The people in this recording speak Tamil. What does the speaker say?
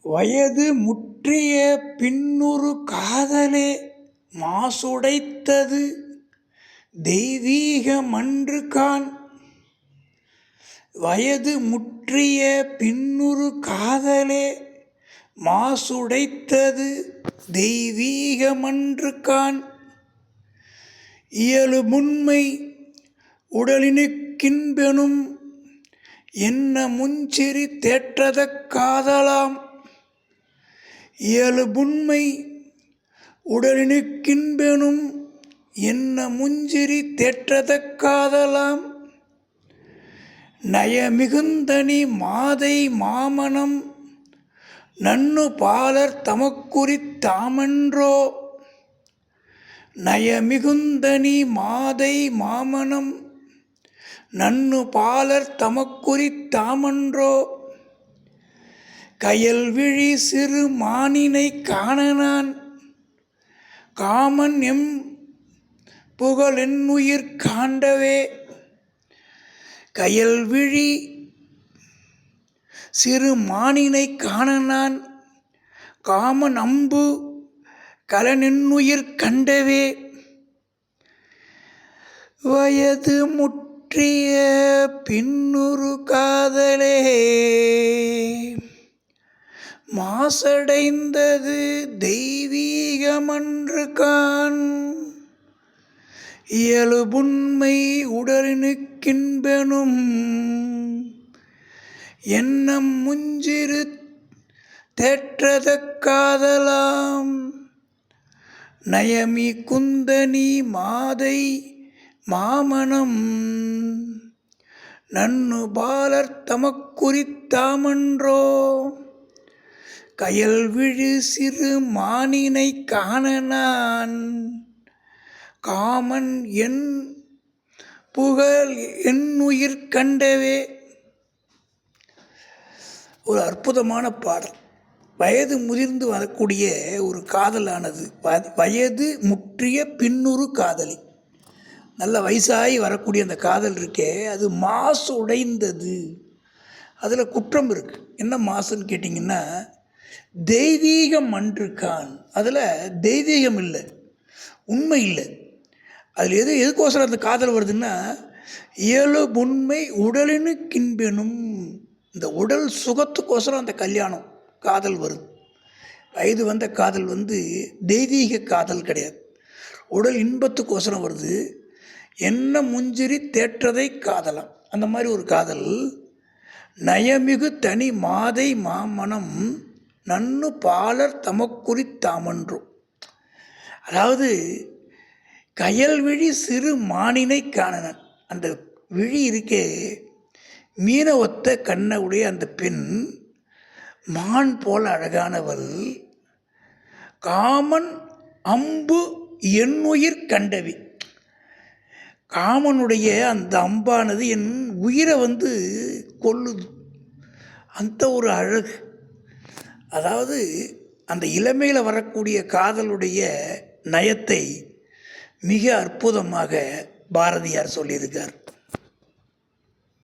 வயது முற்றிய பின்னுறு காதலே மாசுடைத்தது தெய்வீகமன்று காண். வயது முற்றிய பின்னுறு காதலே மாசுடைத்தது தெய்வீகமன்று காண். இயலுமுண்மை உடலினுக்கின்பெனும் என்ன முஞ்சிறி தேற்றதக் காதலாம். இயலுமுண்மை உடலினுக்கின்பெனும் என்ன முஞ்சிறி தேற்றதக் காதலாம். நயமிகுந்தனி மாதை மாமனம் நண்ணு பாலர் தமக்குரித் தாமன்றோ. நயமிகுந்தனி மாதை மாமனம் நண்ணு பாலர் தமக்குரித் தாமன்றோ. கயல்விழி சிறு மானினைக் காணனான் காமன் எம் புகழென்னுயிர் காண்டவே. கயல்விழி சிறு மானினைக் காணனான் காமன் அம்பு கலனென்னுயிர் கண்டவே. வயது முற்றிய பின்னுறு காதலே மாசடைந்தது தெய்வீகமன்று காண். இயலுமுண்மை உடலினுக்கின்பெனும் எண்ணம் முஞ்சிறு தேற்றதக் காதலாம். நயமி குந்தனி மாதை மாமனம் நண்ணு பாலர் தமக்குரித் தாமன்றோ. கயல்விழி சிறு மானினைக் காணனான் காமன் என் புகழ் என்னுயிர் கண்டவே. ஒரு அற்புதமான பாடல். வயது முதிர்ந்து வரக்கூடிய ஒரு காதலானது வயது முற்றிய பின்னுறு காதலி, நல்ல வயசாகி வரக்கூடிய அந்த காதல் இருக்கே, அது மாசு உடைந்தது. அதில் குற்றம் இருக்குது. என்ன மாசுன்னு கேட்டிங்கன்னா, தெய்வீகம் அன்று காண். அதில் தெய்வீகம் இல்லை, உண்மை இல்லை. அதில் எதுக்கோசரம் அந்த காதல் வருதுன்னா, இயலுமுண்மை உடலினுக்கின்பெனும், இந்த உடல் சுகத்துக்கோசரம் அந்த கல்யாணம் காதல் வருது. வயது வந்த காதல் தெய்வீக காதல் கிடையாது, உடல் இன்பத்துக்கோசரம் வருது. என்ன முஞ்சிறி தேற்றதை காதலாம், அந்த மாதிரி ஒரு காதல். நயமிகு தனி மாதை மாமனம் நண்ணு பாலர் தமக்குரித் தாமன்றோ. அதாவது கயல்விழி சிறு மானினை காணனான், அந்த விழி இருக்கே, மீன ஒத்த கண்ண உடைய அந்த பெண் மான் போல அழகானவள். காமன் அம்பு என்னுயிர் கண்டவி, காமனுடைய அந்த அம்பானது என் உயிரை கொல்லுது. அந்த ஒரு அழகு, அதாவது அந்த இளமையில் வரக்கூடிய காதலுடைய நயத்தை மிக அற்புதமாக பாரதியார் சொல்லியிருக்கார்.